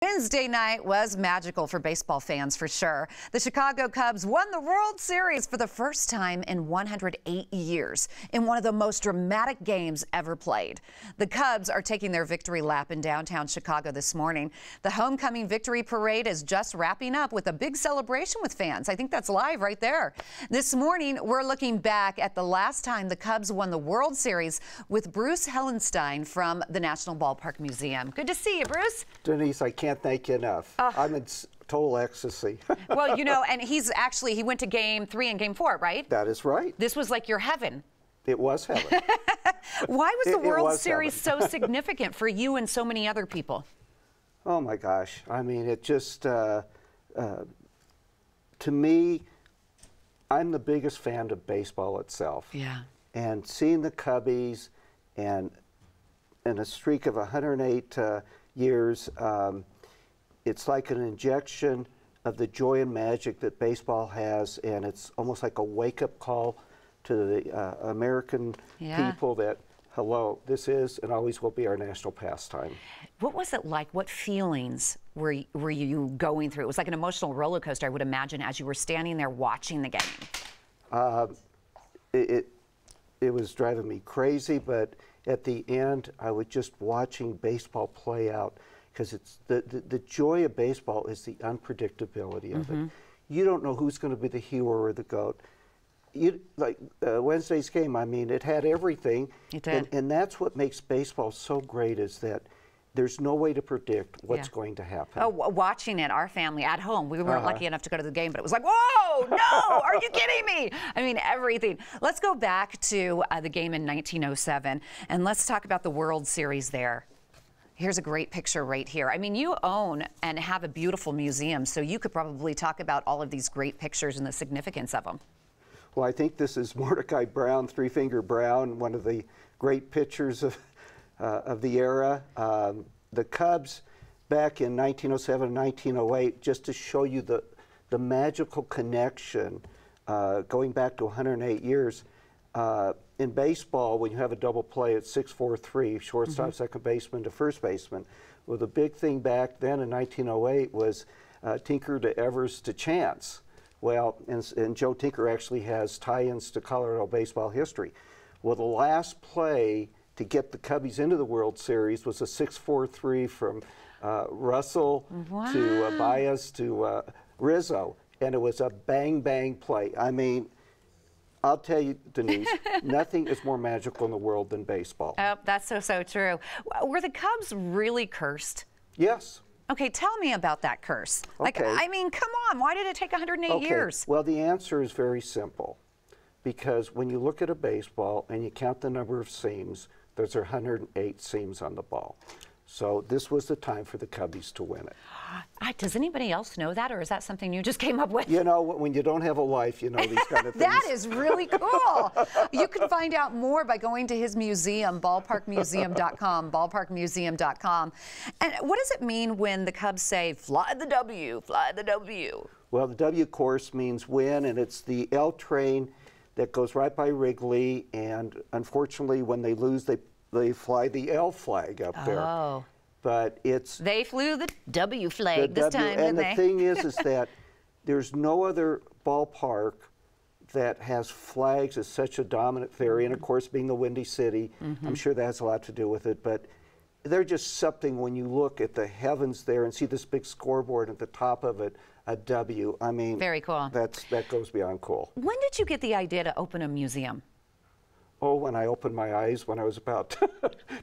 Wednesday night was magical for baseball fans, for sure. The Chicago Cubs won the World Series for the first time in 108 years in one of the most dramatic games ever played. The Cubs are taking their victory lap in downtown Chicago this morning. The homecoming victory parade is just wrapping up with a big celebration with fans. I think that's live right there. This morning, we're looking back at the last time the Cubs won the World Series with Bruce Hellenstein from the National Ballpark Museum. Good to see you, Bruce. Denise, I can't thank you enough. I'm in total ecstasy. Well, you know, and he went to Game 3 and Game 4, right? That is right. This was like your heaven. It was heaven. Why was the World Series so significant for you and so many other people? Oh my gosh. I mean, it just, to me, I'm the biggest fan of baseball itself. Yeah. And seeing the Cubbies and a streak of 108 years, it's like an injection of the joy and magic that baseball has, and it's almost like a wake-up call to the American people that, hello, this is and always will be our national pastime. What was it like? What feelings were you going through? It was like an emotional roller coaster, I would imagine, as you were standing there watching the game. It was driving me crazy, but at the end, I was just watching baseball play out, because it's the joy of baseball is the unpredictability of it. You don't know who's going to be the hero or the GOAT. Like Wednesday's game, I mean, it had everything. It did. And that's what makes baseball so great, is that there's no way to predict what's going to happen. Oh, watching it, our family at home, we weren't lucky enough to go to the game, but it was like, whoa, no, are you kidding me? I mean, everything. Let's go back to the game in 1907, and let's talk about the World Series there. Here's a great picture right here. I mean, you own and have a beautiful museum, so you could probably talk about all of these great pictures and the significance of them. Well, I think this is Mordecai Brown, Three-Finger Brown, one of the great pitchers of the era. The Cubs back in 1907, 1908, just to show you the magical connection going back to 108 years. In baseball, when you have a double play, it's 6-4-3, shortstop, second baseman to first baseman. Well, the big thing back then in 1908 was Tinker to Evers to Chance. Well, and Joe Tinker actually has tie-ins to Colorado baseball history. Well, the last play to get the Cubbies into the World Series was a 6-4-3 from Russell to Baez to Rizzo, and it was a bang-bang play. I mean, I'll tell you, Denise, nothing is more magical in the world than baseball. Oh, that's so true. Were the Cubs really cursed? Yes. Okay, tell me about that curse. Like, I mean, come on, why did it take 108 years? Well, the answer is very simple. Because when you look at a baseball and you count the number of seams, there's 108 seams on the ball. So this was the time for the Cubbies to win it. Does anybody else know that, or is that something you just came up with? You know, when you don't have a life, you know these kind of things. That is really cool. You can find out more by going to his museum, ballparkmuseum.com, ballparkmuseum.com. And what does it mean when the Cubs say, fly the W, fly the W? Well, the W, of course, means win, and it's the L train that goes right by Wrigley, and unfortunately, when they lose, they fly the L flag up there. Oh. But it's... They flew the W flag this time, didn't they? And the thing is that there's no other ballpark that has flags as such a dominant theory, and of course, being the Windy City, I'm sure that has a lot to do with it, but they're just something when you look at the heavens there and see this big scoreboard at the top of it, a W. I mean, very cool. That goes beyond cool. When did you get the idea to open a museum? Oh, when I opened my eyes when I was about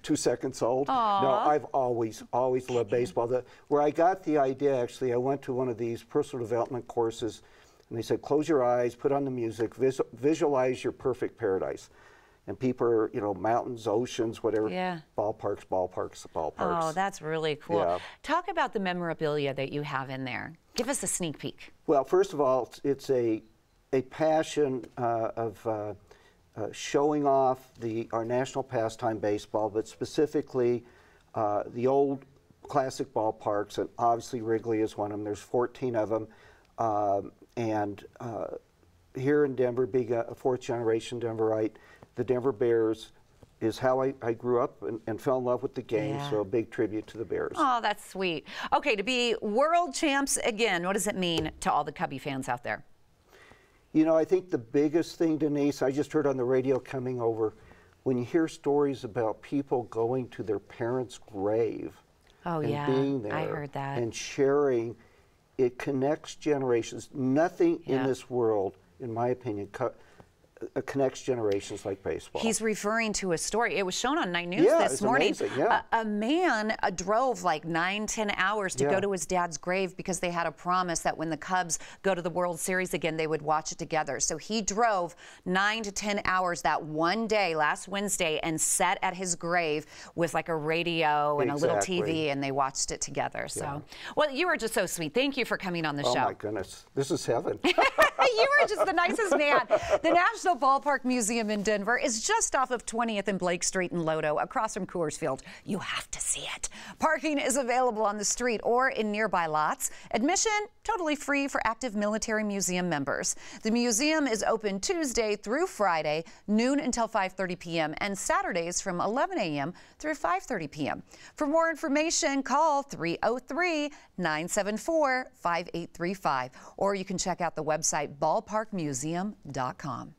2 seconds old. Aww. No, I've always loved baseball. Where I got the idea, actually, I went to one of these personal development courses, and they said, close your eyes, put on the music, visualize your perfect paradise. And people are, you know, mountains, oceans, whatever. Yeah. Ballparks, ballparks, ballparks. Oh, that's really cool. Yeah. Talk about the memorabilia that you have in there. Give us a sneak peek. Well, first of all, it's a passion of showing off our national pastime, baseball, but specifically the old classic ballparks, and obviously Wrigley is one of them. There's 14 of them. And here in Denver, being a fourth-generation Denverite, the Denver Bears is how I grew up and fell in love with the game. Yeah. So a big tribute to the Bears. Oh, that's sweet. Okay, to be world champs again, what does it mean to all the Cubby fans out there? You know, I think the biggest thing, Denise, I just heard on the radio coming over, when you hear stories about people going to their parents' grave and being there I heard that. and sharing, it connects generations. Nothing in this world, in my opinion, connects generations like baseball. He's referring to a story. It was shown on 9 News this morning. Amazing, yeah. A man drove like 9-10 hours to go to his dad's grave because they had a promise that when the Cubs go to the World Series again, they would watch it together. So he drove 9 to 10 hours that one day, last Wednesday, and sat at his grave with like a radio and a little TV, and they watched it together. So, well, you were just so sweet. Thank you for coming on the show. Oh my goodness, this is heaven. You were just the nicest man. The National Ballpark Museum in Denver is just off of 20th and Blake Street in Lodo, across from Coors Field. You have to see it. Parking is available on the street or in nearby lots. Admission totally free for active military museum members. The museum is open Tuesday through Friday, noon until 5:30 p.m., and Saturdays from 11 a.m. through 5:30 p.m. For more information, call 303-974-5835, or you can check out the website ballparkmuseum.com.